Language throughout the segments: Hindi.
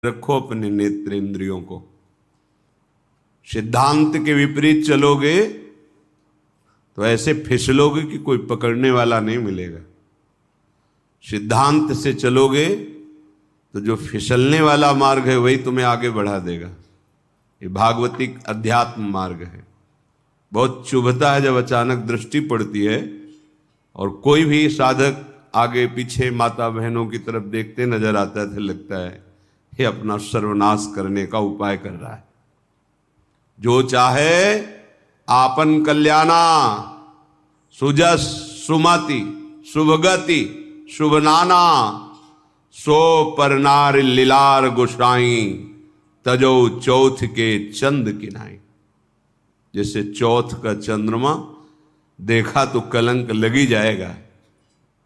रखो अपने नेत्र इंद्रियों को। सिद्धांत के विपरीत चलोगे तो ऐसे फिसलोगे कि कोई पकड़ने वाला नहीं मिलेगा। सिद्धांत से चलोगे तो जो फिसलने वाला मार्ग है वही तुम्हें आगे बढ़ा देगा। ये भागवतिक अध्यात्म मार्ग है। बहुत चुभता है जब अचानक दृष्टि पड़ती है और कोई भी साधक आगे पीछे माता बहनों की तरफ देखते नजर आता है तो लगता है ये अपना सर्वनाश करने का उपाय कर रहा है। जो चाहे आपन कल्याणा, सुजस सुमति शुभगति शुभनाना, सो परनार लीलार गोसाई, तजो चौथ के चंद किनाई। जैसे चौथ का चंद्रमा देखा तो कलंक लगी जाएगा।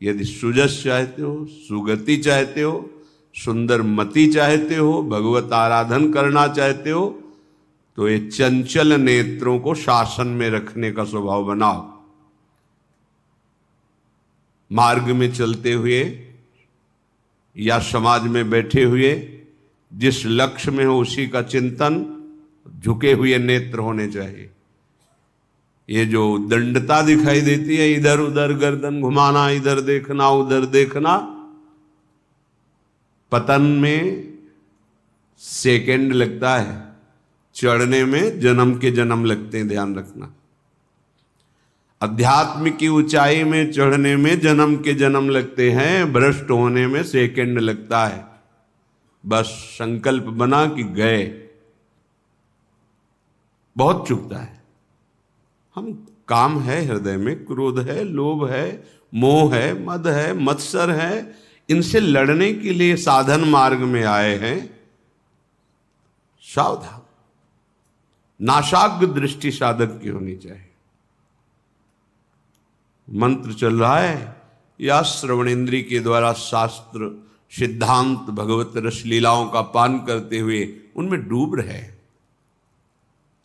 यदि सुजस चाहते हो, सुगति चाहते हो, सुंदर मति चाहते हो, भगवत आराधन करना चाहते हो तो ये चंचल नेत्रों को शासन में रखने का स्वभाव बनाओ। मार्ग में चलते हुए या समाज में बैठे हुए जिस लक्ष्य में हो उसी का चिंतन, झुके हुए नेत्र होने चाहिए। ये जो दंडता दिखाई देती है, इधर उधर गर्दन घुमाना, इधर देखना उधर देखना, पतन में सेकंड लगता है, चढ़ने में जन्म के जन्म लगते हैं, ध्यान रखना। अध्यात्म की ऊंचाई में चढ़ने में जन्म के जन्म लगते हैं, भ्रष्ट होने में सेकंड लगता है। बस संकल्प बना कि गए। बहुत चुभता है। हम काम है हृदय में, क्रोध है, लोभ है, मोह है, मद है, मत्सर है, इनसे लड़ने के लिए साधन मार्ग में आए हैं। सावधान, नाशाग्र दृष्टि साधक की होनी चाहिए। मंत्र चल रहा है या श्रवणेन्द्रिय के द्वारा शास्त्र सिद्धांत भगवत रसलीलाओं का पान करते हुए उनमें डूब रहे।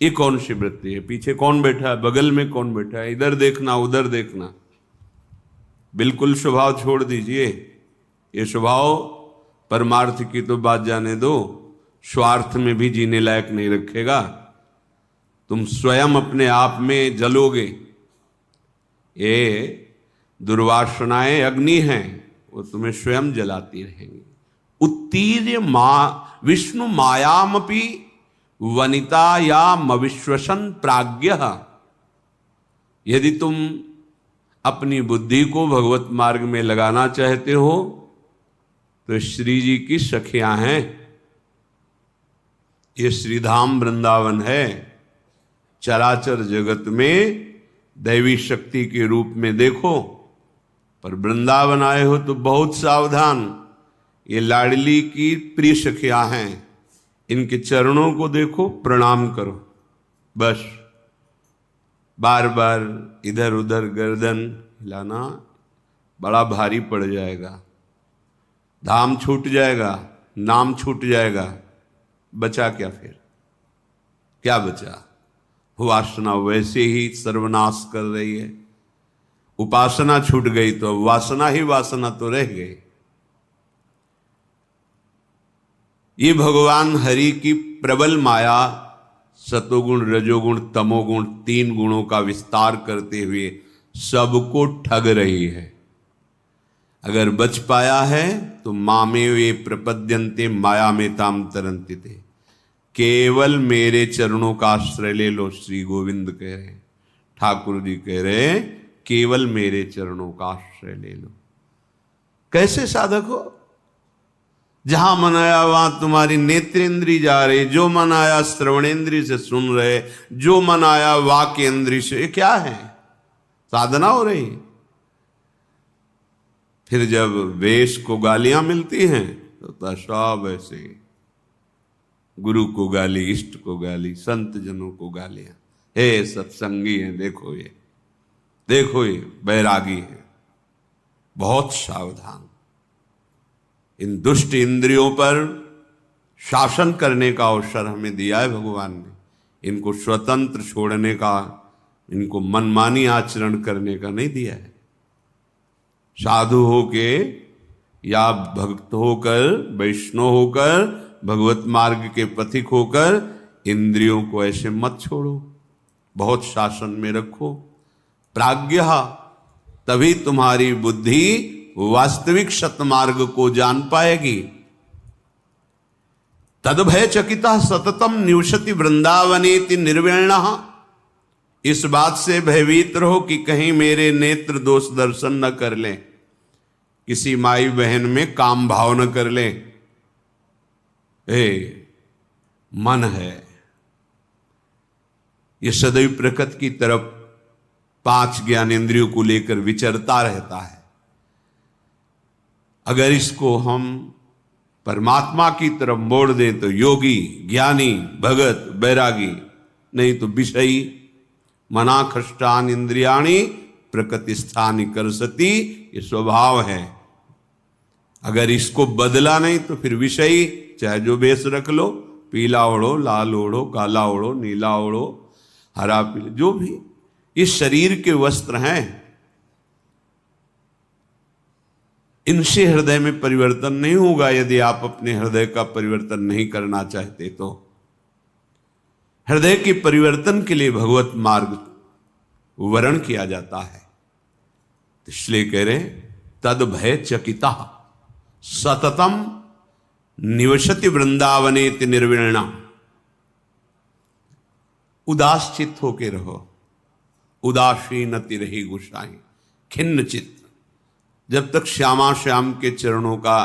ये कौन सी वृत्ति है? पीछे कौन बैठा है, बगल में कौन बैठा है, इधर देखना उधर देखना। बिल्कुल स्वभाव छोड़ दीजिए। ये स्वभाव परमार्थ की तो बात जाने दो, स्वार्थ में भी जीने लायक नहीं रखेगा। तुम स्वयं अपने आप में जलोगे। ये दुर्वासनाएं अग्नि हैं, वो तुम्हें स्वयं जलाती रहेंगी। उत्तीर्य विष्णु मायामपि वनिता या मविश्वसन प्राज्ञ। यदि तुम अपनी बुद्धि को भगवत मार्ग में लगाना चाहते हो तो श्री जी की सखियां हैं। ये श्रीधाम वृंदावन है। चराचर जगत में दैवी शक्ति के रूप में देखो, पर वृंदावन आए हो तो बहुत सावधान। ये लाडली की प्रिय सखियां हैं। इनके चरणों को देखो, प्रणाम करो। बस बार बार इधर उधर गर्दन हिलाना बड़ा भारी पड़ जाएगा। धाम छूट जाएगा, नाम छूट जाएगा। बचा क्या फिर? क्या बचा? वासना वैसे ही सर्वनाश कर रही है। उपासना छूट गई तो वासना ही वासना तो रह गई। ये भगवान हरि की प्रबल माया सतोगुण रजोगुण तमोगुण तीन गुणों का विस्तार करते हुए सबको ठग रही है। अगर बच पाया है तो मामे वे प्रपद्यन्ते माया में ताम तरंति थे। केवल मेरे चरणों का आश्रय ले लो। श्री गोविंद कह रहे, ठाकुर जी कह रहे, केवल मेरे चरणों का आश्रय ले लो। कैसे साधक हो? जहां मन आया वहां तुम्हारी नेत्रेंद्री जा रही, जो मन आया श्रवणेन्द्रिय से सुन रहे, जो मन आया वाक्येंद्रिय से। ये क्या है? साधना हो रही। फिर जब वेश को गालियां मिलती हैं तो सब ऐसे, गुरु को गाली, इष्ट को गाली, संत जनों को गालियां। हे सत्संगी है, देखो ये, देखो ये बैरागी है। बहुत सावधान। इन दुष्ट इंद्रियों पर शासन करने का अवसर हमें दिया है भगवान ने। इनको स्वतंत्र छोड़ने का, इनको मनमानी आचरण करने का नहीं दिया है। साधु होके या भक्त होकर, वैष्णव होकर भगवत मार्ग के पथिक होकर इंद्रियों को ऐसे मत छोड़ो, बहुत शासन में रखो। प्राज्ञः, तभी तुम्हारी बुद्धि वास्तविक सतमार्ग को जान पाएगी। तद्भय चकिता सततम निवसति वृंदावनेति निर्विण्णः, इस बात से भयभीत रहो कि कहीं मेरे नेत्र दोष दर्शन न कर लें, किसी माई बहन में काम भाव न कर लें। मन है ये सदैव प्रकृति की तरफ 5 ज्ञानेंद्रियों को लेकर विचरता रहता है। अगर इसको हम परमात्मा की तरफ मोड़ दें तो योगी, ज्ञानी, भगत, बैरागी, नहीं तो विषयी। मना खष्टान इंद्रियाणी प्रकृति स्थानी करसती, ये स्वभाव है। अगर इसको बदला नहीं तो फिर विषयी, चाहे जो बेस रख लो, पीला ओढ़ो, लाल ओढ़ो, काला ओढ़ो, नीला ओढ़ो, हरा पीला, जो भी इस शरीर के वस्त्र हैं, इनसे हृदय में परिवर्तन नहीं होगा यदि आप अपने हृदय का परिवर्तन नहीं करना चाहते तो। हृदय के परिवर्तन के लिए भगवत मार्ग वर्ण किया जाता है। इसलिए कह रहे तद भय चकिता सततम निवसति वृंदावनेति निर्विण्णा। उदास चित्त होके रहो, उदासीनति रही गुसाई, खिन्न चित्त। जब तक श्यामा श्याम के चरणों का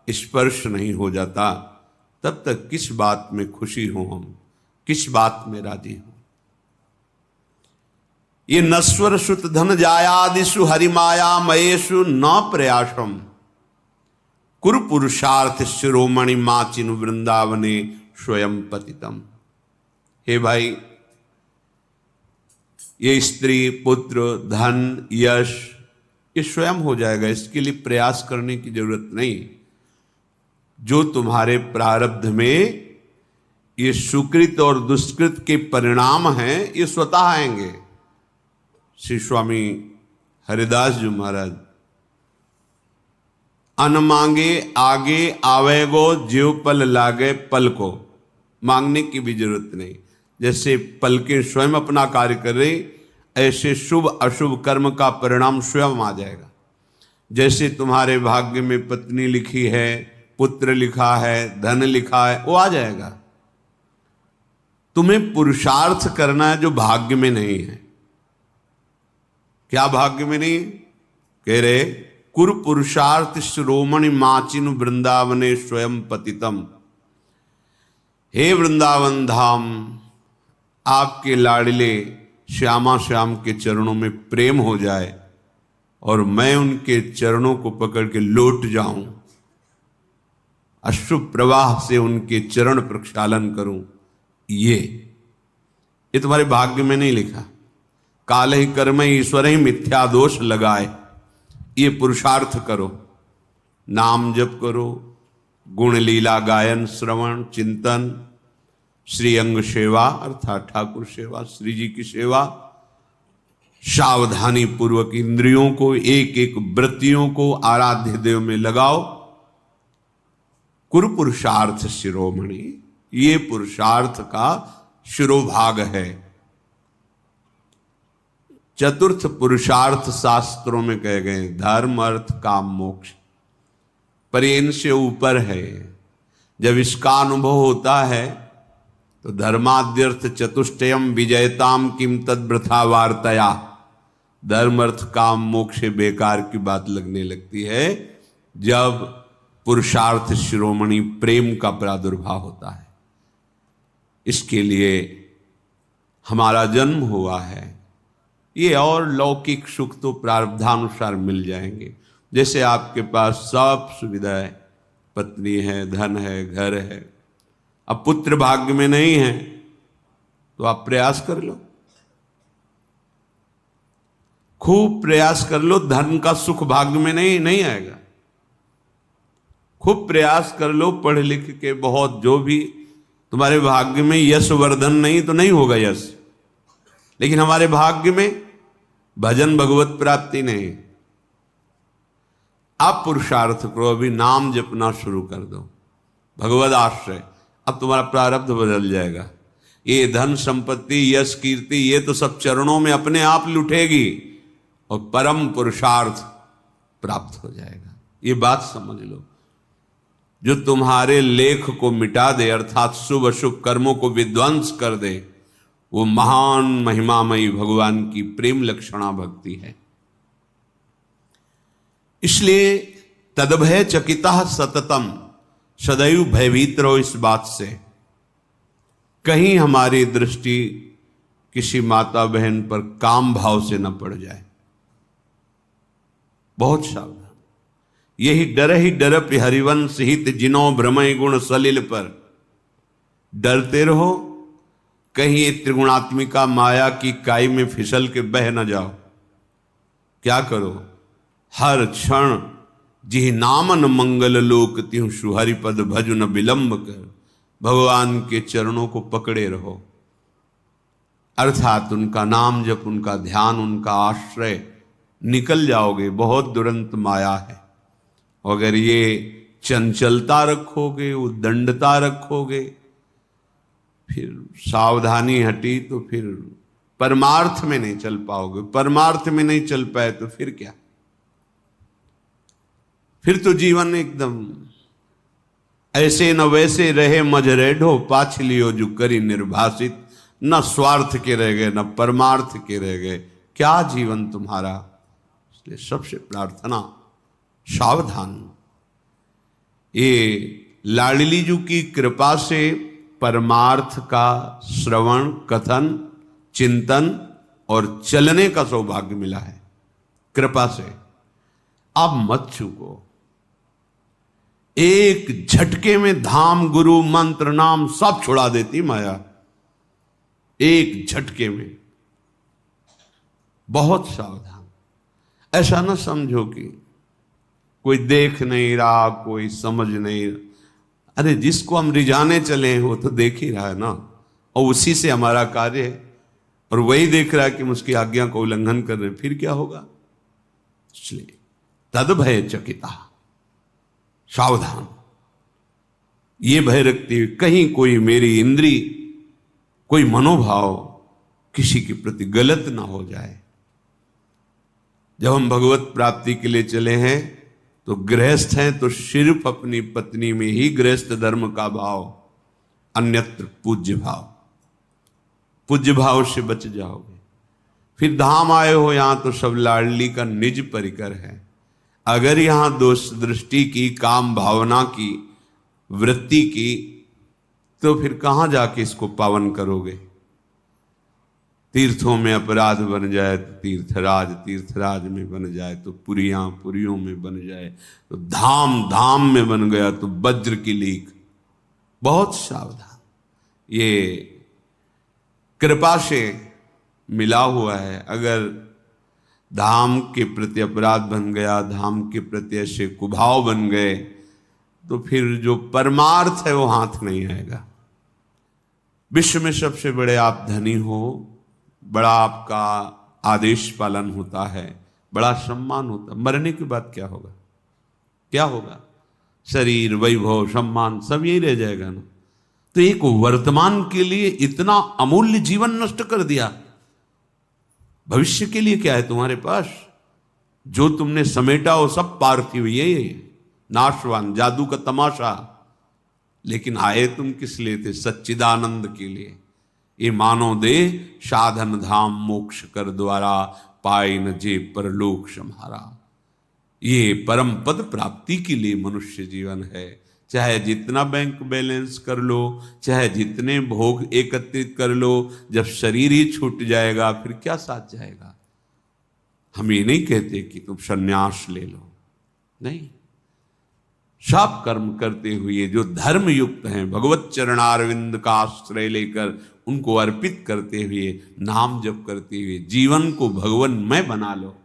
स्पर्श नहीं हो जाता तब तक किस बात में खुशी हो, हम किस बात में राजी हो। ये नश्वर सुत धन जायादिषु हरिमाया मयेषु न प्रयासम कुरु पुरुषार्थ शिरोमणि माचिन वृंदावने स्वयं पतितम। हे भाई, ये स्त्री, पुत्र, धन, यश ये स्वयं हो जाएगा, इसके लिए प्रयास करने की जरूरत नहीं। जो तुम्हारे प्रारब्ध में ये सुकृत और दुष्कृत के परिणाम हैं ये स्वतः आएंगे। श्री स्वामी हरिदास जी महाराज, अन मांगे आगे आवेगो ज्यों पल लागे पल को, मांगने की भी जरूरत नहीं। जैसे पलकें स्वयं अपना कार्य कर रही, ऐसे शुभ अशुभ कर्म का परिणाम स्वयं आ जाएगा। जैसे तुम्हारे भाग्य में पत्नी लिखी है, पुत्र लिखा है, धन लिखा है, वो आ जाएगा। तुम्हें पुरुषार्थ करना है जो भाग्य में नहीं है। क्या भाग्य में नहीं है? कह रहे कुरु पुरुषार्थ शिरोमणि माचिन वृंदावने स्वयं पतितम। हे वृंदावन धाम, आपके लाडले श्यामा श्याम के चरणों में प्रेम हो जाए और मैं उनके चरणों को पकड़ के लौट जाऊं, अश्रु प्रवाह से उनके चरण प्रक्षालन करूं, ये तुम्हारे भाग्य में नहीं लिखा। काल ही कर्म ईश्वर ही मिथ्या दोष लगाए, ये पुरुषार्थ करो, नाम जप करो, गुण लीला गायन श्रवण चिंतन, श्री अंग सेवा अर्थात ठाकुर सेवा, श्री जी की सेवा, सावधानी पूर्वक इंद्रियों को, एक एक वृत्तियों को आराध्य देव में लगाओ। कुरु पुरुषार्थ शिरोमणि, ये पुरुषार्थ का शिरोभाग है। चतुर्थ पुरुषार्थ शास्त्रों में कहे गए धर्म अर्थ काम मोक्ष, पर ये इनसे ऊपर है। जब इसका अनुभव होता है तो धर्माद्यर्थ चतुष्टयम विजयताम किम तद वृथा वार्तया, धर्म अर्थ काम मोक्ष बेकार की बात लगने लगती है जब पुरुषार्थ शिरोमणि प्रेम का प्रादुर्भाव होता है। इसके लिए हमारा जन्म हुआ है। ये और लौकिक सुख तो प्रारब्धानुसार मिल जाएंगे। जैसे आपके पास सब सुविधा है, पत्नी है, धन है, घर है, अब पुत्र भाग्य में नहीं है तो आप प्रयास कर लो, खूब प्रयास कर लो। धन का सुख भाग्य में नहीं आएगा। खूब प्रयास कर लो, पढ़ लिख के बहुत, जो भी तुम्हारे भाग्य में यश वर्धन नहीं तो नहीं होगा यश, लेकिन हमारे भाग्य में भजन भगवत प्राप्ति नहीं। आप पुरुषार्थ करो, अभी नाम जपना शुरू कर दो, भगवद आश्रय, अब तुम्हारा प्रारब्ध बदल जाएगा। ये धन संपत्ति यश कीर्ति ये तो सब चरणों में अपने आप लुटेगी और परम पुरुषार्थ प्राप्त हो जाएगा। ये बात समझ लो। जो तुम्हारे लेख को मिटा दे अर्थात शुभ अशुभ कर्मों को विध्वंस कर दे, वो महान महिमामयी भगवान की प्रेम लक्षणा भक्ति है। इसलिए तदभय चकिता सततम, सदैव भयभीत रहो इस बात से, कहीं हमारी दृष्टि किसी माता बहन पर काम भाव से न पड़ जाए। बहुत सावधान। यही डरप हरिवंश हित जिनो भ्रमय गुण सलिल पर, डरते रहो कहीं त्रिगुणात्मिका माया की काई में फिसल के बह न जाओ। क्या करो, हर क्षण जी नामन मंगल लोक त्यों सुहरिपद भजु न विलंब कर, भगवान के चरणों को पकड़े रहो। अर्थात उनका नाम जप, उनका ध्यान, उनका आश्रय, निकल जाओगे। बहुत दुरंत माया है। अगर ये चंचलता रखोगे, उद्दंडता रखोगे, फिर सावधानी हटी तो फिर परमार्थ में नहीं चल पाओगे। परमार्थ में नहीं चल पाए तो फिर क्या, फिर तो जीवन एकदम ऐसे न वैसे रहे मजरेढ़ो पाछलियो जो करी निर्भाषित, न स्वार्थ के रह गए न परमार्थ के रह गए। क्या जीवन तुम्हारा। इसलिए सबसे प्रार्थना, सावधान। ये लाडली जी की कृपा से परमार्थ का श्रवण, कथन, चिंतन और चलने का सौभाग्य मिला है कृपा से। आप मत चूको। एक झटके में धाम, गुरु, मंत्र, नाम सब छुड़ा देती माया, एक झटके में। बहुत सावधान। ऐसा ना समझो कि कोई देख नहीं रहा, कोई समझ नहीं रहा। अरे जिसको हम रिझाने चले हैं वो तो देख ही रहा है ना, और उसी से हमारा कार्य है, और वही देख रहा है कि हम उसकी आज्ञा को उल्लंघन कर रहे हैं, फिर क्या होगा। इसलिए तद भय चकिता, सावधान। ये भय रखते हुए कहीं कोई मेरी इंद्री, कोई मनोभाव किसी के प्रति गलत ना हो जाए। जब हम भगवत प्राप्ति के लिए चले हैं तो गृहस्थ हैं तो सिर्फ अपनी पत्नी में ही गृहस्थ धर्म का भाव, अन्यत्र पूज्य भाव। पूज्य भाव से बच जाओगे। फिर धाम आए हो यहां तो सब लाडली का निज परिकर है। अगर यहां दोष दृष्टि की, काम भावना की, वृत्ति की, तो फिर कहां जाके इसको पावन करोगे। तीर्थों में अपराध बन जाए तो तीर्थराज, तीर्थराज में बन जाए तो पुरियां, पुरियों में बन जाए तो धाम, धाम में बन गया तो वज्र की लीक। बहुत सावधान। ये कृपा से मिला हुआ है। अगर धाम के प्रति अपराध बन गया, धाम के प्रति ऐसे कुभाव बन गए, तो फिर जो परमार्थ है वो हाथ नहीं आएगा। विश्व में सबसे बड़े आप धनी हो, बड़ा आपका आदेश पालन होता है, बड़ा सम्मान होता है, मरने के बाद क्या होगा। क्या होगा। शरीर, वैभव, सम्मान सब यही रह जाएगा ना। तो एक वर्तमान के लिए इतना अमूल्य जीवन नष्ट कर दिया, भविष्य के लिए क्या है तुम्हारे पास। जो तुमने समेटा वो सब पार्थिव, यही नाशवान, जादू का तमाशा। लेकिन आए तुम किस लिए थे। सच्चिदानंद के लिए। ये मानो दे साधन धाम मोक्ष कर द्वारा, पाए न जे परलोक सम्हारा। ये परम पद प्राप्ति के लिए मनुष्य जीवन है। चाहे जितना बैंक बैलेंस कर लो, चाहे जितने भोग एकत्रित कर लो, जब शरीर ही छूट जाएगा फिर क्या साथ जाएगा। हम ये नहीं कहते कि तुम संन्यास ले लो, नहीं। सब कर्म करते हुए जो धर्म युक्त हैं, भगवत चरणारविंद का आश्रय लेकर उनको अर्पित करते हुए, नाम जप करते हुए जीवन को भगवन्मय बना लो।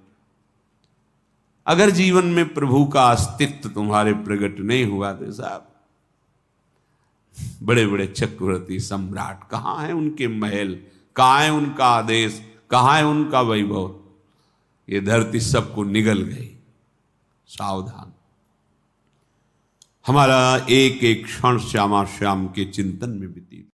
अगर जीवन में प्रभु का अस्तित्व तुम्हारे प्रकट नहीं हुआ तो साहब, बड़े बड़े चक्रवर्ती सम्राट कहाँ है उनके महल, कहाँ है उनका आदेश, कहाँ है उनका वैभव। ये धरती सबको निगल गई। सावधान। हमारा एक एक क्षण श्यामा श्याम के चिंतन में व्यतीत।